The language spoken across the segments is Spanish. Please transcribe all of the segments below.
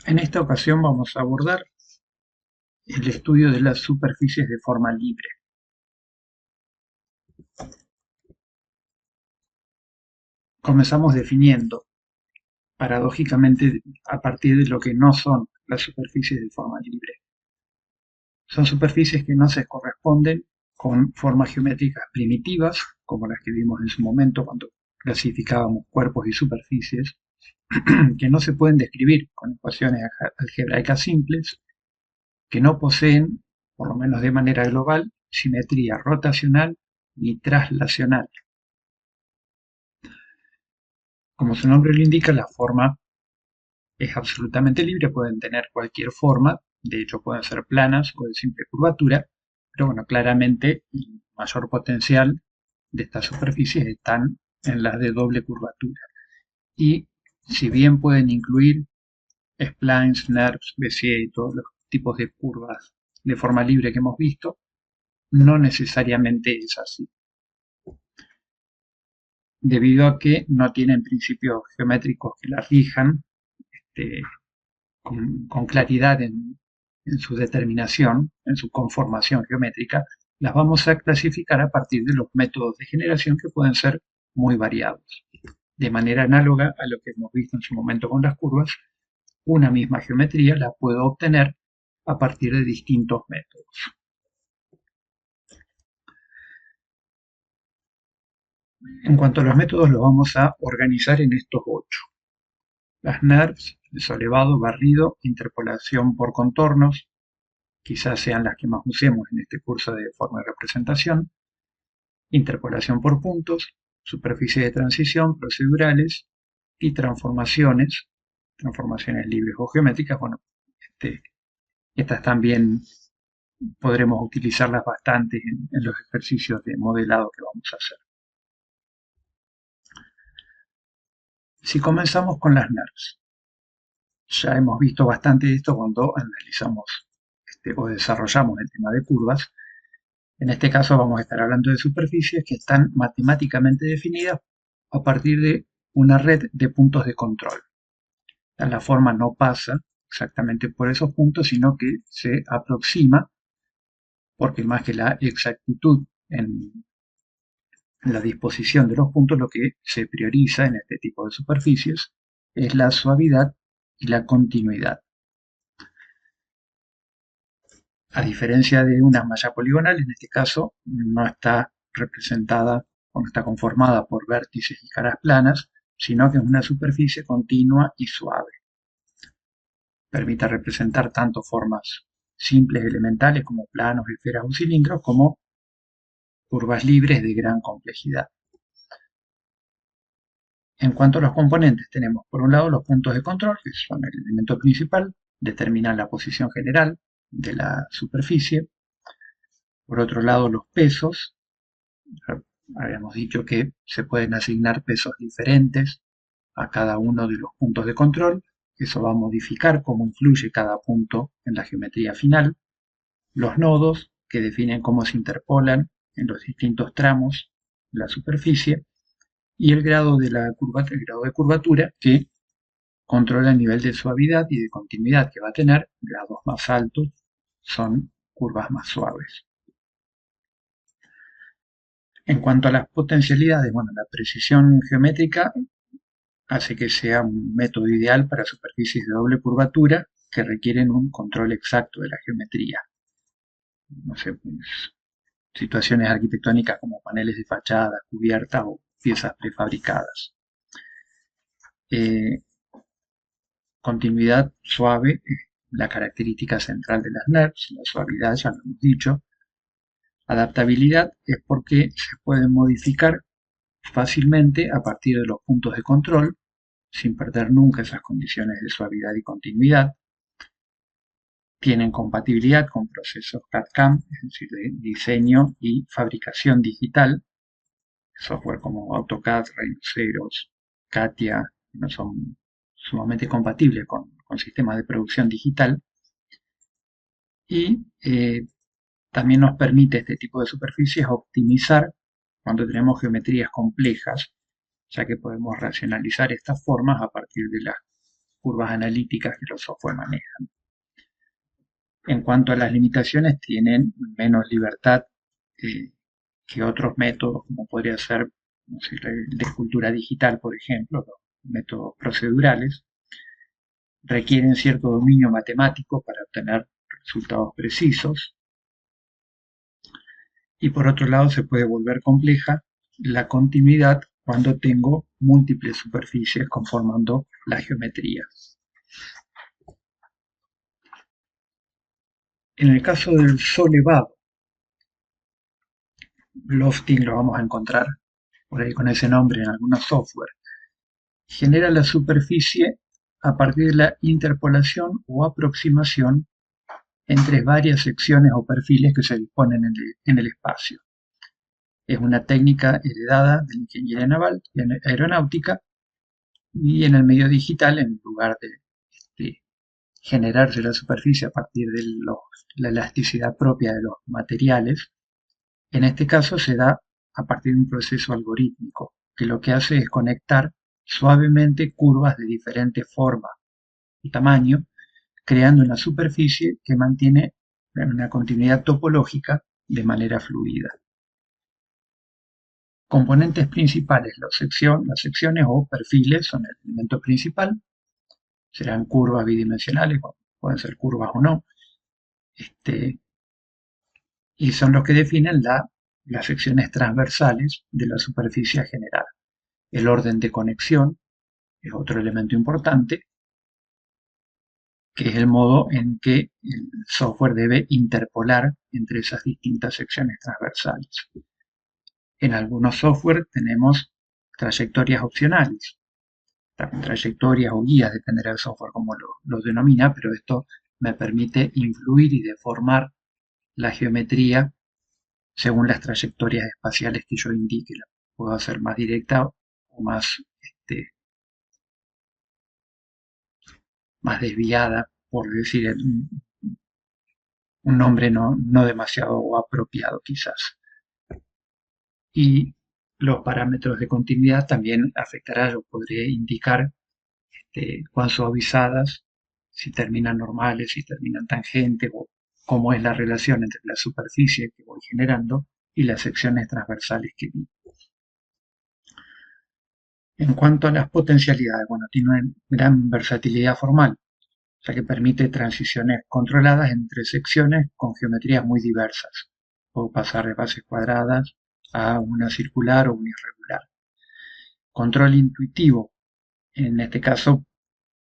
En esta ocasión vamos a abordar el estudio de las superficies de forma libre. Comenzamos definiendo, paradójicamente, a partir de lo que no son las superficies de forma libre. Son superficies que no se corresponden con formas geométricas primitivas, como las que vimos en su momento cuando clasificábamos cuerpos y superficies, que no se pueden describir con ecuaciones algebraicas simples, que no poseen, por lo menos de manera global, simetría rotacional ni traslacional. Como su nombre lo indica, la forma es absolutamente libre, pueden tener cualquier forma, de hecho pueden ser planas o de simple curvatura, pero bueno, claramente el mayor potencial de estas superficies están en las de doble curvatura. Y si bien pueden incluir splines, NURBS, Bézier y todos los tipos de curvas de forma libre que hemos visto, no necesariamente es así, debido a que no tienen principios geométricos que las rijan este, con claridad en su determinación, en su conformación geométrica. Las vamos a clasificar a partir de los métodos de generación que pueden ser muy variados. De manera análoga a lo que hemos visto en su momento con las curvas, una misma geometría la puedo obtener a partir de distintos métodos. En cuanto a los métodos, los vamos a organizar en estos 8. Las NURBS, elevado, barrido, interpolación por contornos, quizás sean las que más usemos en este curso de forma de representación, interpolación por puntos, superficie de transición, procedurales y transformaciones libres o geométricas. Bueno, estas también podremos utilizarlas bastante en los ejercicios de modelado que vamos a hacer. Si comenzamos con las NURBS, ya hemos visto bastante de esto cuando analizamos o desarrollamos el tema de curvas. En este caso vamos a estar hablando de superficies que están matemáticamente definidas a partir de una red de puntos de control. La forma no pasa exactamente por esos puntos, sino que se aproxima, porque más que la exactitud en la disposición de los puntos, lo que se prioriza en este tipo de superficies es la suavidad y la continuidad. A diferencia de una malla poligonal, en este caso no está representada o no está conformada por vértices y caras planas, sino que es una superficie continua y suave. Permite representar tanto formas simples elementales como planos, esferas o cilindros, como curvas libres de gran complejidad. En cuanto a los componentes, tenemos por un lado los puntos de control, que son el elemento principal, determinan la posición general de la superficie. Por otro lado, los pesos. Habíamos dicho que se pueden asignar pesos diferentes a cada uno de los puntos de control. Eso va a modificar cómo influye cada punto en la geometría final. Los nodos, que definen cómo se interpolan en los distintos tramos de la superficie. Y el grado de curvatura, que controla el nivel de suavidad y de continuidad que va a tener. Grados más altos son curvas más suaves. En cuanto a las potencialidades, bueno, la precisión geométrica hace que sea un método ideal para superficies de doble curvatura que requieren un control exacto de la geometría. No sé, pues, situaciones arquitectónicas como paneles de fachada, cubiertas o piezas prefabricadas. Continuidad suave, la característica central de las NURBS, la suavidad, ya lo hemos dicho. Adaptabilidad es porque se pueden modificar fácilmente a partir de los puntos de control, sin perder nunca esas condiciones de suavidad y continuidad. Tienen compatibilidad con procesos CAD/CAM, es decir, de diseño y fabricación digital. Software como AutoCAD, Rhinoceros, CATIA, no son sumamente compatibles con sistemas de producción digital. Y también nos permite este tipo de superficies optimizar cuando tenemos geometrías complejas, ya que podemos racionalizar estas formas a partir de las curvas analíticas que los software manejan. En cuanto a las limitaciones, tienen menos libertad que otros métodos, como podría ser, no sé, el de escultura digital, por ejemplo, los métodos procedurales. Requieren cierto dominio matemático para obtener resultados precisos. Y por otro lado, se puede volver compleja la continuidad cuando tengo múltiples superficies conformando la geometría. En el caso del solevado, Lofting lo vamos a encontrar por ahí con ese nombre en algunos software. Genera la superficie a partir de la interpolación o aproximación entre varias secciones o perfiles que se disponen en el espacio. Es una técnica heredada de la ingeniería naval y aeronáutica, y en el medio digital, en lugar de generarse la superficie a partir de la elasticidad propia de los materiales, en este caso se da a partir de un proceso algorítmico, que lo que hace es conectar suavemente curvas de diferente forma y tamaño, creando una superficie que mantiene una continuidad topológica de manera fluida. Componentes principales, las secciones o perfiles son el elemento principal, serán curvas bidimensionales, pueden ser curvas o no, y son los que definen las secciones transversales de la superficie general. El orden de conexión es otro elemento importante, que es el modo en que el software debe interpolar entre esas distintas secciones transversales. En algunos software tenemos trayectorias opcionales, trayectorias o guías, dependerá del software como lo denomina, pero esto me permite influir y deformar la geometría según las trayectorias espaciales que yo indique. La puedo hacer más directa o más desviada, por decir un nombre no demasiado apropiado quizás. Y los parámetros de continuidad también afectará, yo podré indicar cuán suavizadas, si terminan normales, si terminan tangentes, o cómo es la relación entre la superficie que voy generando y las secciones transversales que vi. En cuanto a las potencialidades, bueno, tiene una gran versatilidad formal, ya que permite transiciones controladas entre secciones con geometrías muy diversas. Puedo pasar de bases cuadradas a una circular o una irregular. Control intuitivo, en este caso,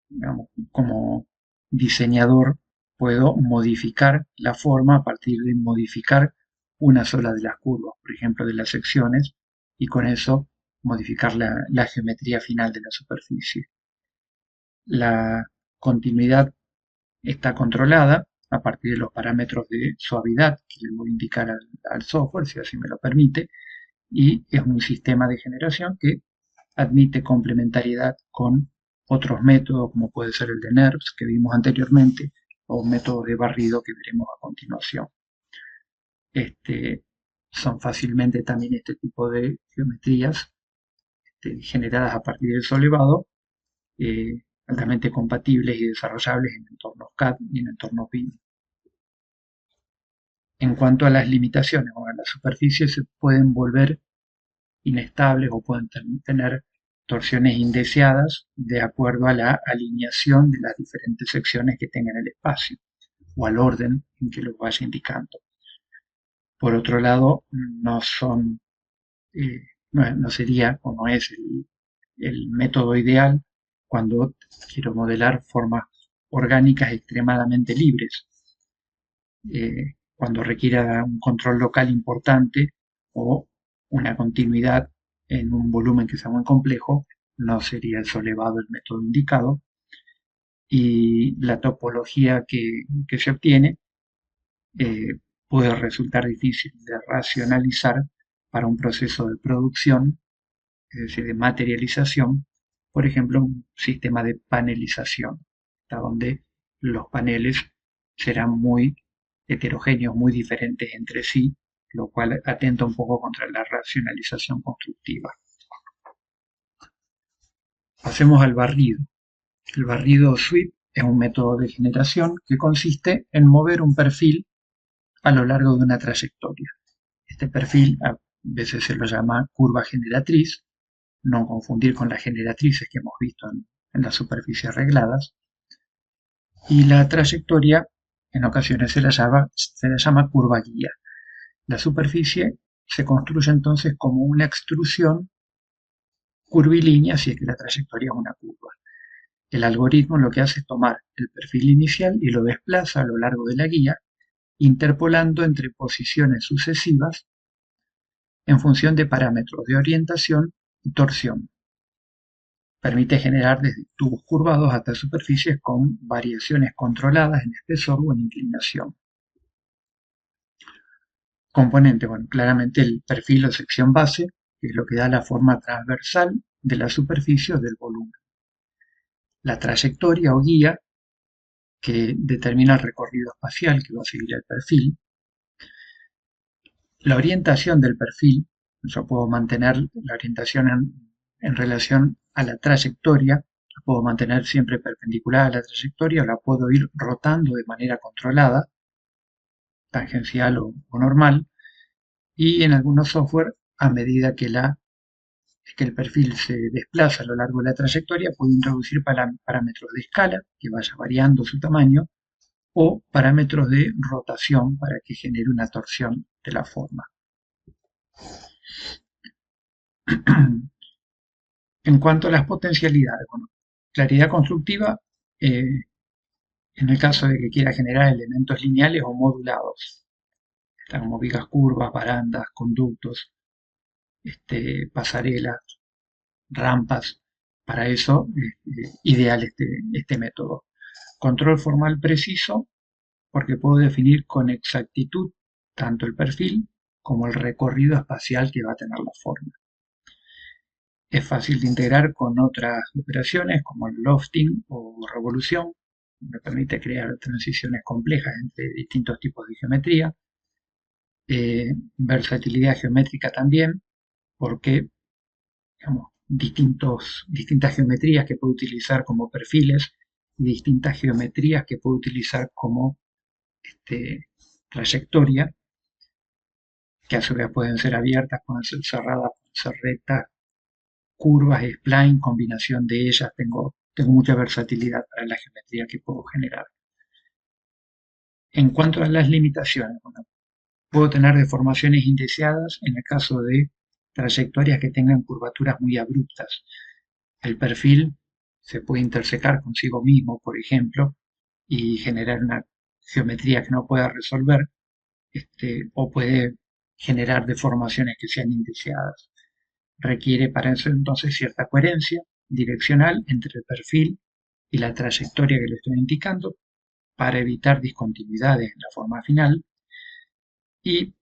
digamos, como diseñador puedo modificar la forma a partir de modificar una sola de las curvas, por ejemplo, de las secciones, y con eso modificar la geometría final de la superficie. La continuidad está controlada a partir de los parámetros de suavidad que le voy a indicar al software, si así me lo permite, y es un sistema de generación que admite complementariedad con otros métodos, como puede ser el de NURBS que vimos anteriormente, o métodos de barrido que veremos a continuación. Son fácilmente también este tipo de geometrías generadas a partir del solevado, altamente compatibles y desarrollables en entornos CAD y en entornos BIM. En cuanto a las limitaciones, bueno, las superficies se pueden volver inestables o pueden tener torsiones indeseadas de acuerdo a la alineación de las diferentes secciones que tengan el espacio o al orden en que lo vaya indicando. Por otro lado, no sería o no es el método ideal cuando quiero modelar formas orgánicas extremadamente libres, cuando requiera un control local importante o una continuidad en un volumen que sea muy complejo, no sería el solevado el método indicado, y la topología que se obtiene puede resultar difícil de racionalizar para un proceso de producción, es decir, de materialización, por ejemplo, un sistema de panelización, donde los paneles serán muy heterogéneos, muy diferentes entre sí, lo cual atenta un poco contra la racionalización constructiva. Pasemos al barrido. El barrido sweep es un método de generación que consiste en mover un perfil a lo largo de una trayectoria. Este perfil a veces se lo llama curva generatriz, no confundir con las generatrices que hemos visto en las superficies regladas, y la trayectoria en ocasiones se la llama curva guía. La superficie se construye entonces como una extrusión curvilínea si es que la trayectoria es una curva. El algoritmo lo que hace es tomar el perfil inicial y lo desplaza a lo largo de la guía, interpolando entre posiciones sucesivas en función de parámetros de orientación y torsión. Permite generar desde tubos curvados hasta superficies con variaciones controladas en espesor o en inclinación. Componente, bueno, claramente el perfil o sección base, que es lo que da la forma transversal de la superficie o del volumen. La trayectoria o guía, que determina el recorrido espacial que va a seguir el perfil. La orientación del perfil, yo puedo mantener la orientación en relación a la trayectoria, la puedo mantener siempre perpendicular a la trayectoria o la puedo ir rotando de manera controlada, tangencial o normal, y en algunos software, a medida que el perfil se desplaza a lo largo de la trayectoria, puedo introducir parámetros de escala que vaya variando su tamaño o parámetros de rotación para que genere una torsión de la forma. En cuanto a las potencialidades, bueno, claridad constructiva, en el caso de que quiera generar elementos lineales o modulados, como vigas curvas, barandas, conductos, pasarelas, rampas. Para eso es ideal este método. Control formal preciso, porque puedo definir con exactitud tanto el perfil como el recorrido espacial que va a tener la forma. Es fácil de integrar con otras operaciones como el lofting o revolución. Me permite crear transiciones complejas entre distintos tipos de geometría. Versatilidad geométrica también, porque digamos, distintas geometrías que puedo utilizar como perfiles y distintas geometrías que puedo utilizar como trayectoria, que a su vez pueden ser abiertas, pueden ser cerradas, pueden ser rectas, curvas, spline, combinación de ellas. Tengo mucha versatilidad para la geometría que puedo generar. En cuanto a las limitaciones, bueno, puedo tener deformaciones indeseadas en el caso de trayectorias que tengan curvaturas muy abruptas. El perfil se puede intersecar consigo mismo, por ejemplo, y generar una geometría que no pueda resolver, o puede generar deformaciones que sean indeseadas. Requiere para eso entonces cierta coherencia direccional entre el perfil y la trayectoria que le estoy indicando para evitar discontinuidades en la forma final, y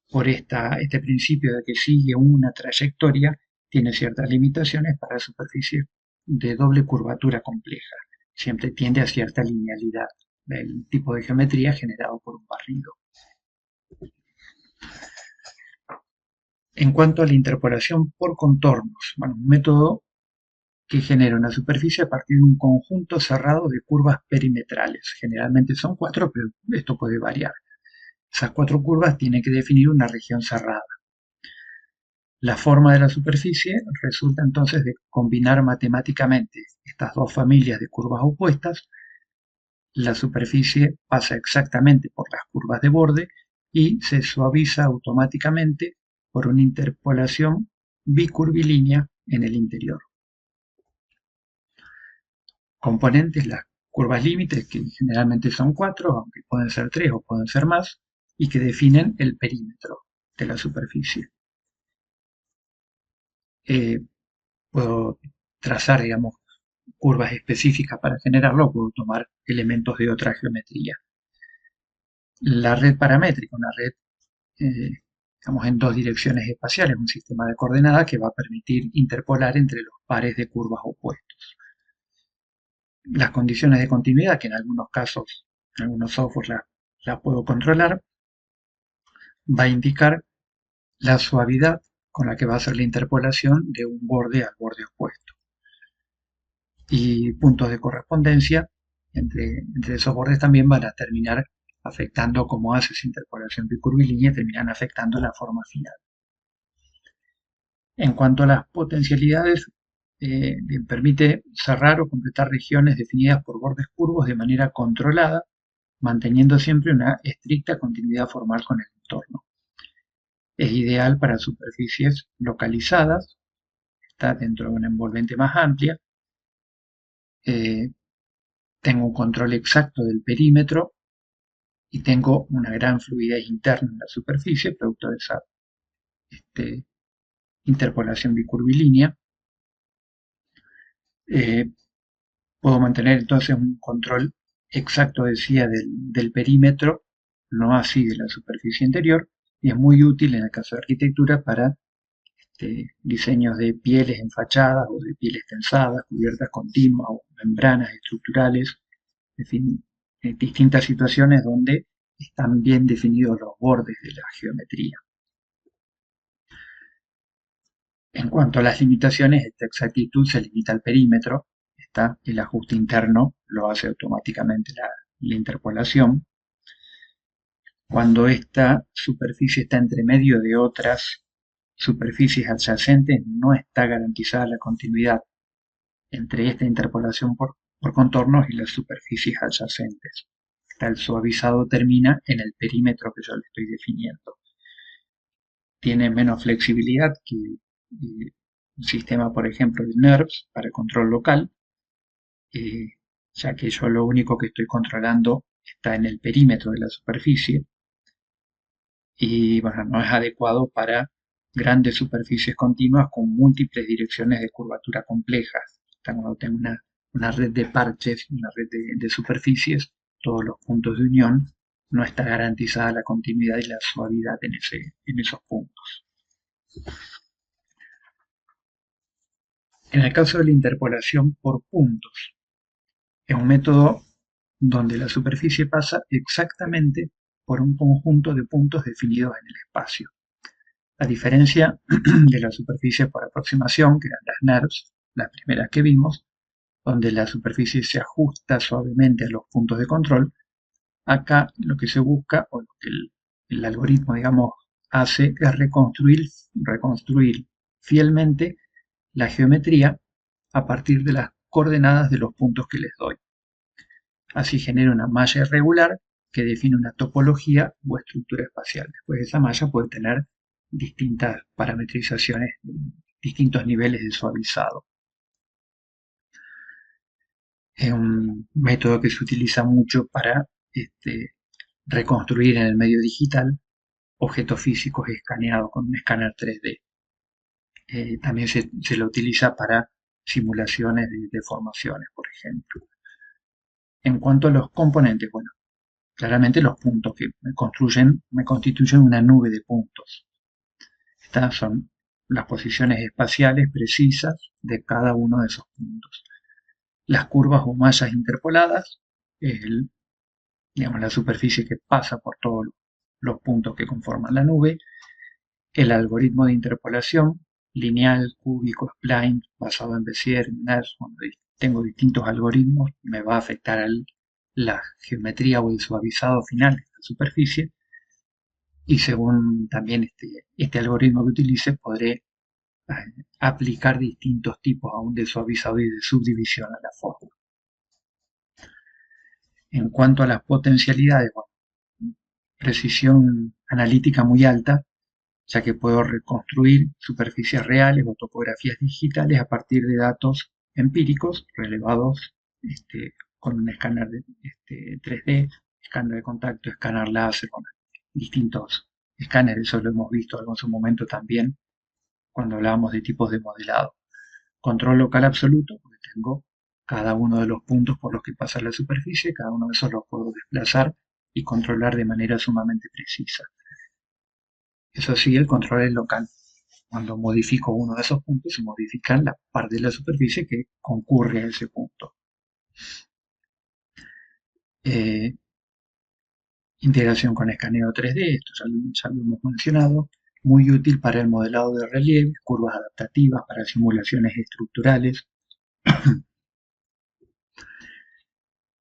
por este principio de que sigue una trayectoria, tiene ciertas limitaciones para superficies de doble curvatura compleja. Siempre tiende a cierta linealidad del tipo de geometría generado por un barrido. En cuanto a la interpolación por contornos, bueno, un método que genera una superficie a partir de un conjunto cerrado de curvas perimetrales. Generalmente son 4, pero esto puede variar. Esas 4 curvas tienen que definir una región cerrada. La forma de la superficie resulta entonces de combinar matemáticamente estas dos familias de curvas opuestas. La superficie pasa exactamente por las curvas de borde y se suaviza automáticamente por una interpolación bicurvilínea en el interior. Componentes, las curvas límites, que generalmente son 4, aunque pueden ser 3 o pueden ser más, y que definen el perímetro de la superficie. Puedo trazar, digamos, curvas específicas para generarlo, puedo tomar elementos de otra geometría. La red paramétrica, una red, digamos, en dos direcciones espaciales, un sistema de coordenadas que va a permitir interpolar entre los pares de curvas opuestos. Las condiciones de continuidad, que en algunos casos, en algunos software la puedo controlar, va a indicar la suavidad con la que va a ser la interpolación de un borde al borde opuesto. y puntos de correspondencia entre esos bordes también van a terminar afectando, como hace esa interpolación bicurvilínea, terminan afectando la forma final. En cuanto a las potencialidades, permite cerrar o completar regiones definidas por bordes curvos de manera controlada, manteniendo siempre una estricta continuidad formal con el entorno. Es ideal para superficies localizadas, está dentro de una envolvente más amplia, eh, tengo un control exacto del perímetro y tengo una gran fluidez interna en la superficie, producto de esa este, interpolación bicurvilínea. Eh, Puedo mantener entonces un control exacto, decía, del perímetro, no así de la superficie interior, y es muy útil en el caso de arquitectura para diseños de pieles en fachadas o de pieles tensadas, cubiertas continuas o membranas estructurales, en fin, distintas situaciones donde están bien definidos los bordes de la geometría. En cuanto a las limitaciones, esta exactitud se limita al perímetro, está el ajuste interno lo hace automáticamente la interpolación. Cuando esta superficie está entre medio de otras superficies adyacentes, no está garantizada la continuidad entre esta interpolación por contornos y las superficies adyacentes. El suavizado termina en el perímetro que yo le estoy definiendo. Tiene menos flexibilidad que un sistema, por ejemplo, de NURBS para control local, ya que yo lo único que estoy controlando está en el perímetro de la superficie y bueno, no es adecuado para grandes superficies continuas con múltiples direcciones de curvatura complejas. Cuando tengo una red de parches, una red de superficies, todos los puntos de unión, no está garantizada la continuidad y la suavidad en esos puntos. En el caso de la interpolación por puntos, es un método donde la superficie pasa exactamente por un conjunto de puntos definidos en el espacio. A diferencia de la superficie por aproximación, que eran las NURBS, las primeras que vimos, donde la superficie se ajusta suavemente a los puntos de control, acá lo que se busca, o lo que el algoritmo, digamos, hace, es reconstruir fielmente la geometría a partir de las coordenadas de los puntos que les doy. Así genera una malla irregular que define una topología o estructura espacial. Después esa malla puede tener distintas parametrizaciones, distintos niveles de suavizado. Es un método que se utiliza mucho para reconstruir en el medio digital objetos físicos escaneados con un escáner 3D. También se lo utiliza para simulaciones de deformaciones, por ejemplo. En cuanto a los componentes, bueno, claramente los puntos que me constituyen una nube de puntos. Estas son las posiciones espaciales precisas de cada uno de esos puntos. Las curvas o mallas interpoladas es digamos, la superficie que pasa por todos los puntos que conforman la nube. El algoritmo de interpolación, lineal, cúbico, spline, basado en Bézier, NURBS, cuando tengo distintos algoritmos, me va a afectar la geometría o el suavizado final de la superficie. Y según también este algoritmo que utilice, podré aplicar distintos tipos aún de suavizado y de subdivisión a la forma. En cuanto a las potencialidades, bueno, precisión analítica muy alta, ya que puedo reconstruir superficies reales o topografías digitales a partir de datos empíricos relevados con un escáner 3D, escáner de contacto, escáner láser, con distintos escáneres. Eso lo hemos visto en su momento también cuando hablábamos de tipos de modelado. Control local absoluto, porque tengo cada uno de los puntos por los que pasa la superficie, cada uno de esos los puedo desplazar y controlar de manera sumamente precisa. Eso sí, el control es local. Cuando modifico uno de esos puntos, se modifica la parte de la superficie que concurre a ese punto. Eh, Integración con escaneo 3D, esto ya lo hemos mencionado. Muy útil para el modelado de relieve, curvas adaptativas para simulaciones estructurales.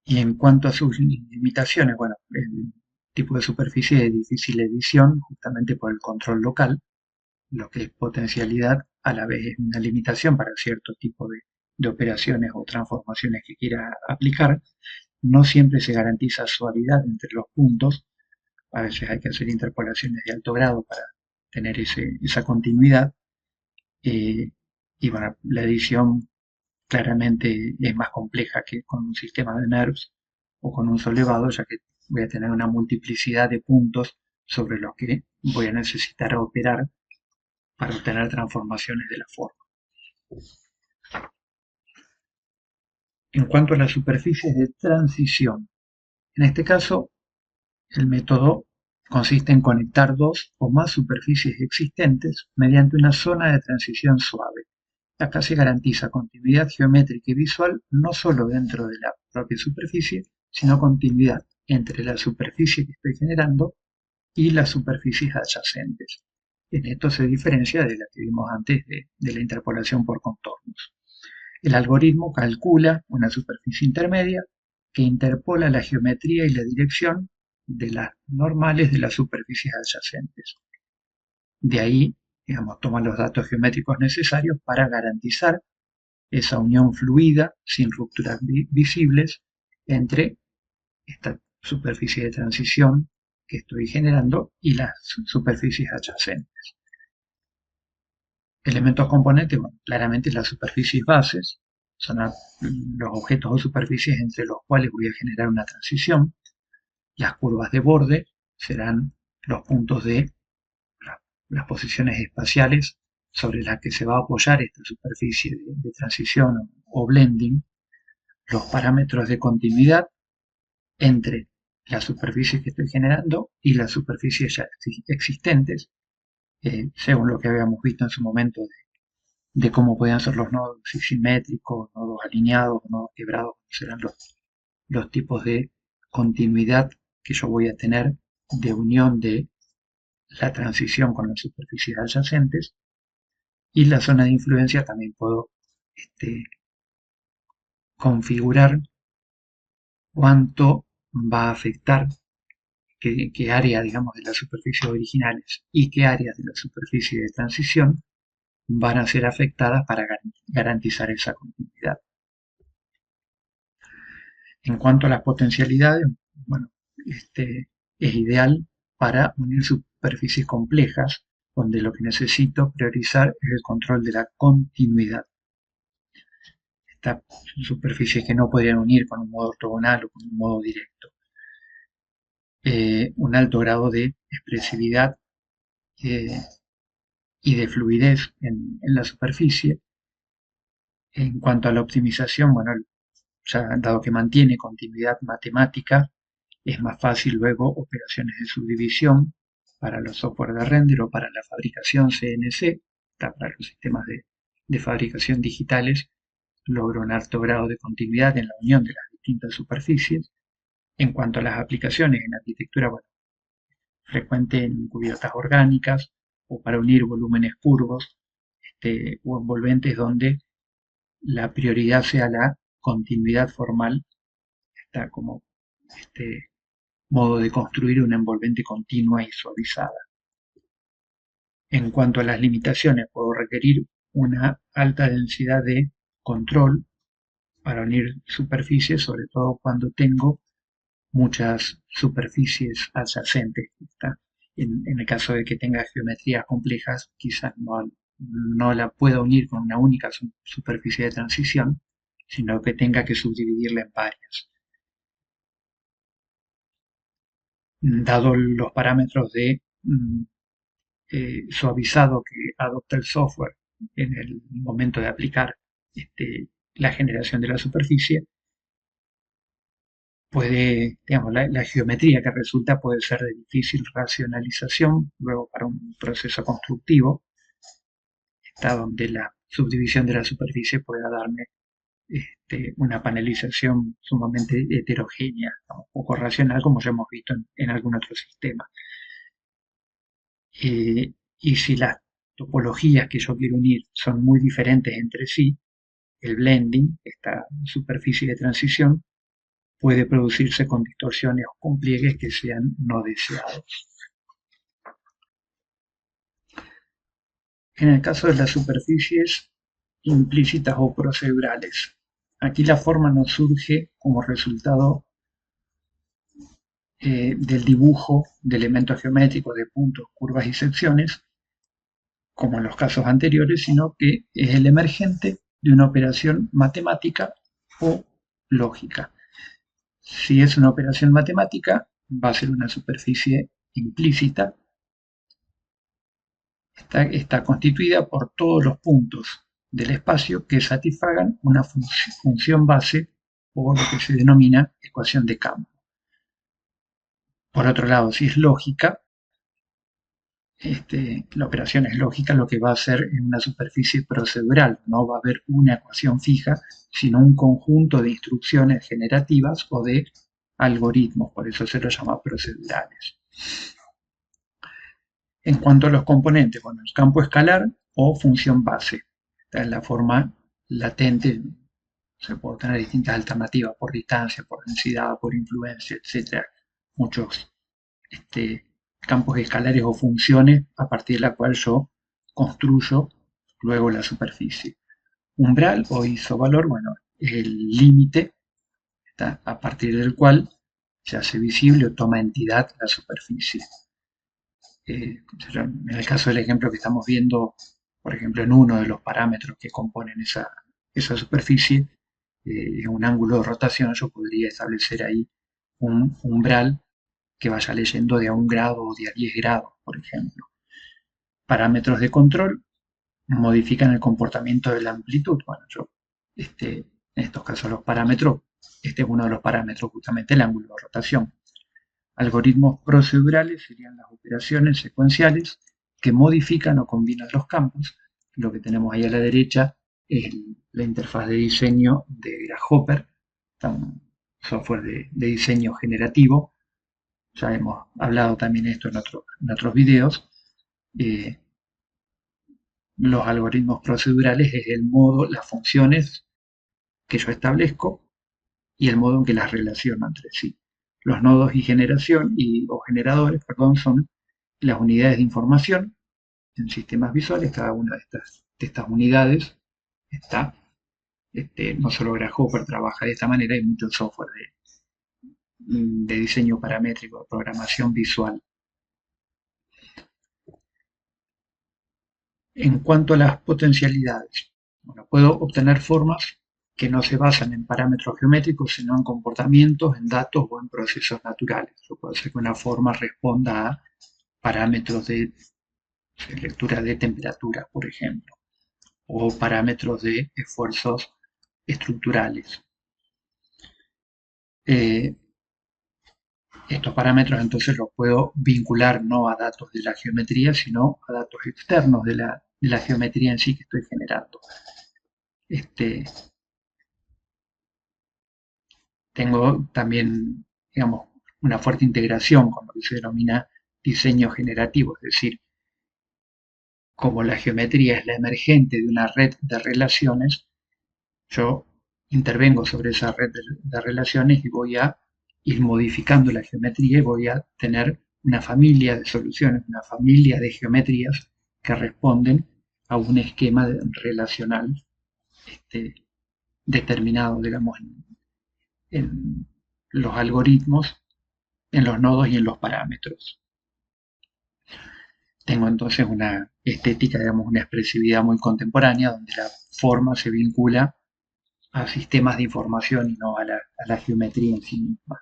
Y en cuanto a sus limitaciones, bueno, el tipo de superficie es de difícil edición justamente por el control local, lo que es potencialidad a la vez es una limitación para cierto tipo de operaciones o transformaciones que quiera aplicar. No siempre se garantiza suavidad entre los puntos, a veces hay que hacer interpolaciones de alto grado para tener esa continuidad. eh, y bueno, la edición claramente es más compleja que con un sistema de NURBS o con un solevado, ya que voy a tener una multiplicidad de puntos sobre los que voy a necesitar operar para obtener transformaciones de la forma. En cuanto a las superficies de transición, en este caso el método consiste en conectar dos o más superficies existentes mediante una zona de transición suave. Acá se garantiza continuidad geométrica y visual no solo dentro de la propia superficie, sino continuidad entre la superficie que estoy generando y las superficies adyacentes. En esto se diferencia de la que vimos antes de la interpolación por contornos. El algoritmo calcula una superficie intermedia que interpola la geometría y la dirección de las normales de las superficies adyacentes. De ahí, digamos, toma los datos geométricos necesarios para garantizar esa unión fluida, sin rupturas visibles, entre esta superficie de transición que estoy generando y las superficies adyacentes. Elementos componentes, bueno, claramente las superficies bases, son los objetos o superficies entre los cuales voy a generar una transición. Las curvas de borde serán los puntos de las posiciones espaciales sobre las que se va a apoyar esta superficie de transición o blending. Los parámetros de continuidad entre las superficies que estoy generando y las superficies ya existentes, según lo que habíamos visto en su momento de cómo podían ser los nodos simétricos, nodos alineados, nodos quebrados, serán los tipos de continuidad que yo voy a tener de unión de la transición con las superficies adyacentes. Y la zona de influencia también puedo configurar cuánto va a afectar qué área, digamos, de las superficies originales y qué áreas de la superficie de transición van a ser afectadas para garantizar esa continuidad. En cuanto a las potencialidades, bueno, es ideal para unir superficies complejas, donde lo que necesito priorizar es el control de la continuidad. Estas superficies que no podrían unir con un modo ortogonal o con un modo directo. Un alto grado de expresividad y de fluidez en la superficie. En cuanto a la optimización, bueno, ya dado que mantiene continuidad matemática, es más fácil luego operaciones de subdivisión para los software de render o para la fabricación CNC, para los sistemas de fabricación digitales, logra un alto grado de continuidad en la unión de las distintas superficies. En cuanto a las aplicaciones en arquitectura, bueno, frecuente en cubiertas orgánicas o para unir volúmenes curvos o envolventes donde la prioridad sea la continuidad formal, está como modo de construir una envolvente continua y suavizada. En cuanto a las limitaciones, puedo requerir una alta densidad de control para unir superficies, sobre todo cuando tengo muchas superficies adyacentes. En el caso de que tenga geometrías complejas, quizás no la pueda unir con una única superficie de transición, sino que tenga que subdividirla en varias. Dado los parámetros de suavizado que adopta el software en el momento de aplicar la generación de la superficie, digamos, la geometría que resulta puede ser de difícil racionalización luego para un proceso constructivo, está donde la subdivisión de la superficie pueda darme una panelización sumamente heterogénea, ¿no? Poco racional, como ya hemos visto en algún otro sistema. Y si las topologías que yo quiero unir son muy diferentes entre sí, el blending, esta superficie de transición, puede producirse con distorsiones o con pliegues que sean no deseados. En el caso de las superficies implícitas o procedurales, aquí la forma no surge como resultado del dibujo de elementos geométricos de puntos, curvas y secciones, como en los casos anteriores, sino que es el emergente de una operación matemática o lógica. Si es una operación matemática, va a ser una superficie implícita. Está constituida por todos los puntos del espacio que satisfagan una función base o lo que se denomina ecuación de campo. Por otro lado, si es lógica, la operación es lógica, lo que va a ser en una superficie procedural. No va a haber una ecuación fija, sino un conjunto de instrucciones generativas o de algoritmos, por eso se los llama procedurales. En cuanto a los componentes, bueno, el campo escalar o función base. Esta es la forma latente, se puede tener distintas alternativas por distancia, por densidad, por influencia, etc. Muchos campos escalares o funciones a partir de la cual yo construyo luego la superficie. Umbral o isovalor, bueno, es el límite a partir del cual se hace visible o toma entidad la superficie. En el caso del ejemplo que estamos viendo, por ejemplo, en uno de los parámetros que componen esa superficie, en un ángulo de rotación, yo podría establecer ahí un umbral que vaya leyendo de a 1 grado o de a 10 grados, por ejemplo. Parámetros de control modifican el comportamiento de la amplitud. Bueno, en estos casos los parámetros, este es uno de los parámetros, justamente el ángulo de rotación. Algoritmos procedurales serían las operaciones secuenciales que modifican o combinan los campos. Lo que tenemos ahí a la derecha es la interfaz de diseño de Grasshopper, un software de diseño generativo. Ya hemos hablado también de esto en otros videos. Los algoritmos procedurales es el modo, las funciones que yo establezco y el modo en que las relaciono entre sí. Los nodos y o generadores, perdón, son las unidades de información en sistemas visuales. Cada una de estas unidades está, no solo Grasshopper trabaja de esta manera, hay mucho software de diseño paramétrico, de programación visual. En cuanto a las potencialidades, bueno, puedo obtener formas que no se basan en parámetros geométricos, sino en comportamientos, en datos o en procesos naturales. Yo puedo hacer que una forma responda a parámetros de lectura de temperatura, por ejemplo, o parámetros de esfuerzos estructurales. Estos parámetros entonces los puedo vincular no a datos de la geometría, sino a datos externos de la geometría en sí que estoy generando. Tengo también, digamos, una fuerte integración con lo que se denomina diseño generativo, es decir, como la geometría es la emergente de una red de relaciones, yo intervengo sobre esa red de relaciones y voy a ir modificando la geometría y voy a tener una familia de soluciones, una familia de geometrías que responden a un esquema relacional determinado, digamos, en los algoritmos, en los nodos y en los parámetros. Tengo entonces una estética, digamos, una expresividad muy contemporánea, donde la forma se vincula a sistemas de información y no a la geometría en sí misma.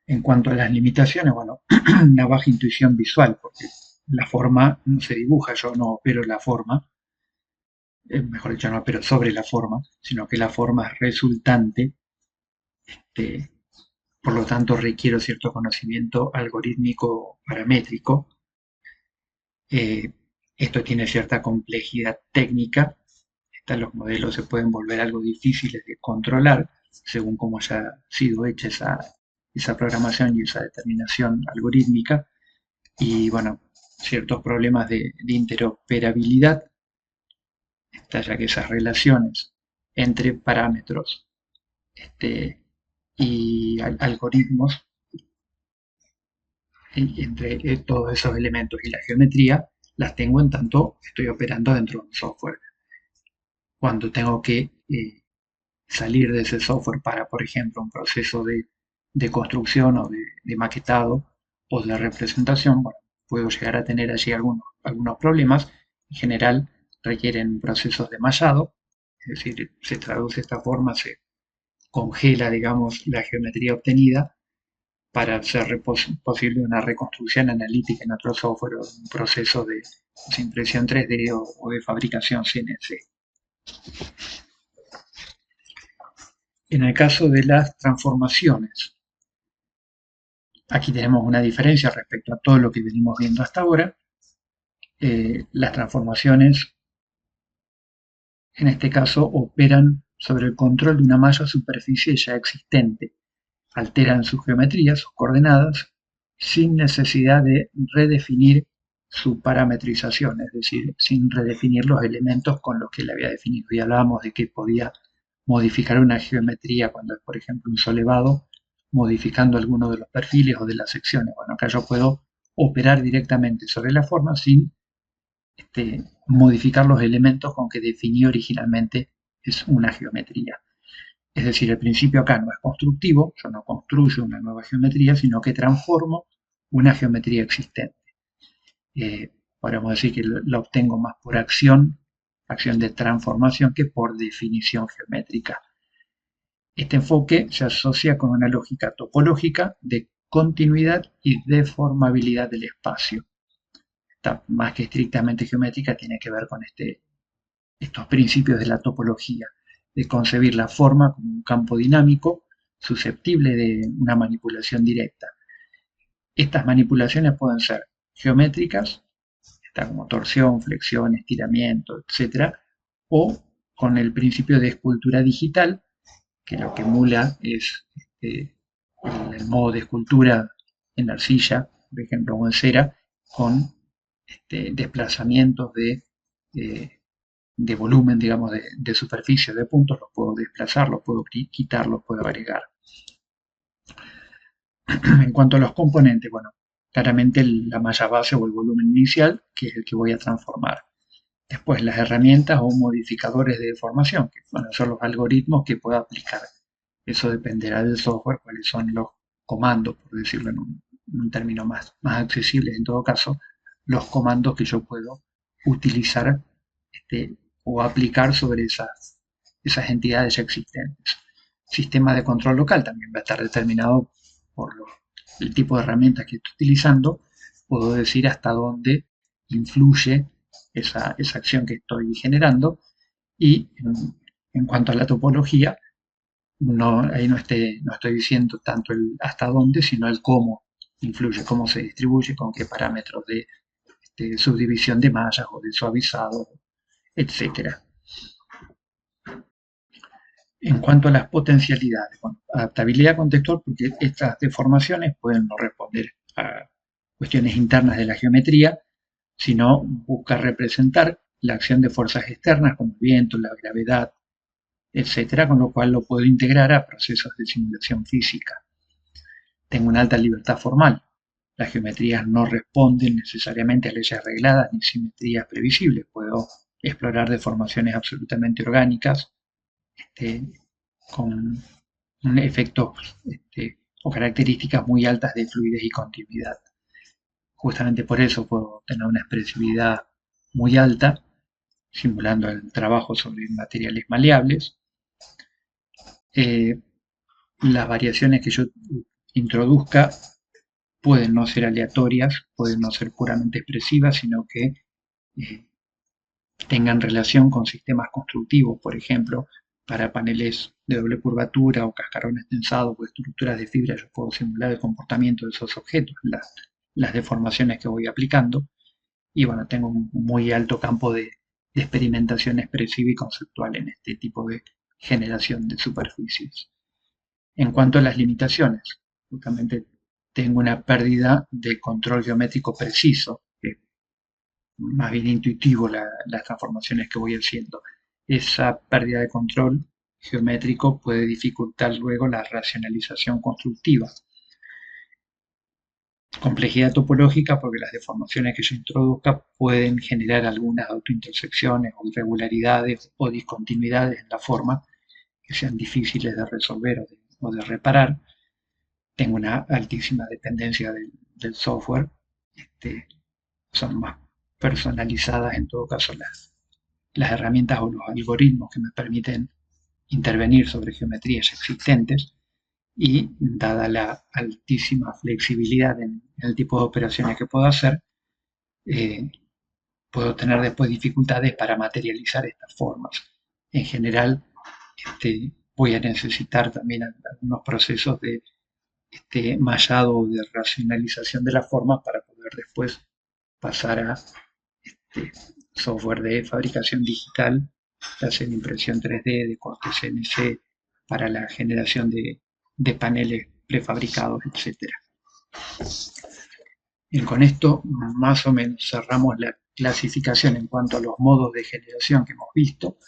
En cuanto a las limitaciones, bueno, una baja intuición visual, porque la forma no se dibuja, yo no opero la forma, mejor dicho, no opero sobre la forma, sino que la forma es resultante, por lo tanto requiero cierto conocimiento algorítmico paramétrico. Esto tiene cierta complejidad técnica. Los modelos se pueden volver algo difíciles de controlar según cómo haya sido hecha esa programación y esa determinación algorítmica. Y bueno, ciertos problemas de interoperabilidad, ya que esas relaciones entre parámetros este, y algoritmos entre todos esos elementos y la geometría, las tengo en tanto estoy operando dentro de un software. Cuando tengo que salir de ese software para, por ejemplo, un proceso de construcción o de maquetado o de representación, bueno, puedo llegar a tener allí algunos problemas. En general requieren procesos de mallado, es decir, se traduce de esta forma, se congela, digamos, la geometría obtenida para hacer posible una reconstrucción analítica en otro software o un proceso de impresión 3D o de fabricación CNC. En el caso de las transformaciones, aquí tenemos una diferencia respecto a todo lo que venimos viendo hasta ahora. Las transformaciones, en este caso, operan sobre el control de una malla o superficie ya existente, alteran su geometría, sus coordenadas, sin necesidad de redefinir su parametrización, es decir, sin redefinir los elementos con los que le había definido. Y hablábamos de que podía modificar una geometría cuando es, por ejemplo, un solevado, modificando alguno de los perfiles o de las secciones. Bueno, acá yo puedo operar directamente sobre la forma sin modificar los elementos con que definí originalmente es una geometría. Es decir, el principio acá no es constructivo, yo no construyo una nueva geometría, sino que transformo una geometría existente. Podríamos decir que la obtengo más por acción de transformación, que por definición geométrica. Este enfoque se asocia con una lógica topológica de continuidad y deformabilidad del espacio. Esta, más que estrictamente geométrica, tiene que ver con estos principios de la topología, de concebir la forma como un campo dinámico susceptible de una manipulación directa. Estas manipulaciones pueden ser geométricas, como torsión, flexión, estiramiento, etcétera, o con el principio de escultura digital, que lo que emula es el modo de escultura en arcilla, por ejemplo, o en cera, con desplazamientos de volumen, digamos, de superficie, de puntos, los puedo desplazar, los puedo quitar, los puedo agregar. En cuanto a los componentes, bueno, claramente la malla base o el volumen inicial, que es el que voy a transformar. Después las herramientas o modificadores de deformación, que van a ser los algoritmos que puedo aplicar. Eso dependerá del software, cuáles son los comandos, por decirlo en un término más accesible en todo caso, los comandos que yo puedo utilizar o aplicar sobre esas entidades ya existentes. Sistema de control local también va a estar determinado por el tipo de herramientas que estoy utilizando. Puedo decir hasta dónde influye esa acción que estoy generando. Y en cuanto a la topología, ahí no estoy diciendo tanto el hasta dónde, sino el cómo influye, cómo se distribuye, con qué parámetros de subdivisión de mallas o de suavizado, etcétera. En cuanto a las potencialidades, bueno, adaptabilidad contextual, porque estas deformaciones pueden no responder a cuestiones internas de la geometría, sino buscar representar la acción de fuerzas externas como el viento, la gravedad, etcétera, con lo cual lo puedo integrar a procesos de simulación física. Tengo una alta libertad formal. Las geometrías no responden necesariamente a leyes regladas ni simetrías previsibles. Puedo explorar deformaciones absolutamente orgánicas con efectos o características muy altas de fluidez y continuidad. Justamente por eso puedo tener una expresividad muy alta, simulando el trabajo sobre materiales maleables. Las variaciones que yo introduzca pueden no ser aleatorias, pueden no ser puramente expresivas, sino que tengan relación con sistemas constructivos, por ejemplo, para paneles de doble curvatura o cascarones tensados o estructuras de fibra. Yo puedo simular el comportamiento de esos objetos, las deformaciones que voy aplicando, y bueno, tengo un muy alto campo de experimentación expresiva y conceptual en este tipo de generación de superficies. En cuanto a las limitaciones, justamente tengo una pérdida de control geométrico preciso, que es más bien intuitivo las transformaciones que voy haciendo. Esa pérdida de control geométrico puede dificultar luego la racionalización constructiva. Complejidad topológica porque las deformaciones que yo introduzca pueden generar algunas autointersecciones o irregularidades o discontinuidades en la forma que sean difíciles de resolver o de reparar. Tengo una altísima dependencia del software. Son más personalizadas en todo caso las herramientas o los algoritmos que me permiten intervenir sobre geometrías existentes, y dada la altísima flexibilidad en el tipo de operaciones que puedo hacer, eh, puedo tener después dificultades para materializar estas formas. En general, voy a necesitar también algunos procesos de mallado o de racionalización de la forma para poder después pasar a software de fabricación digital, ya sea de impresión 3D, de corte CNC, para la generación de paneles prefabricados, etcétera. Y con esto más o menos cerramos la clasificación en cuanto a los modos de generación que hemos visto.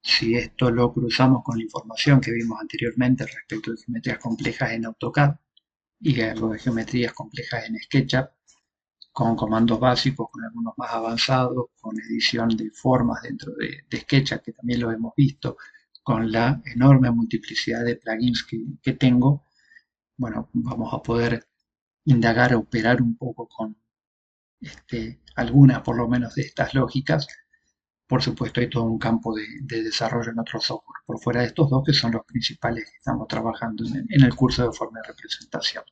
Si esto lo cruzamos con la información que vimos anteriormente respecto de geometrías complejas en AutoCAD y algo de geometrías complejas en SketchUp, con comandos básicos, con algunos más avanzados, con edición de formas dentro de SketchUp, que también lo hemos visto, con la enorme multiplicidad de plugins que tengo, bueno, vamos a poder indagar, operar un poco con algunas por lo menos de estas lógicas. Por supuesto, hay todo un campo de desarrollo en otros software, por fuera de estos dos que son los principales que estamos trabajando en el curso de forma de representación.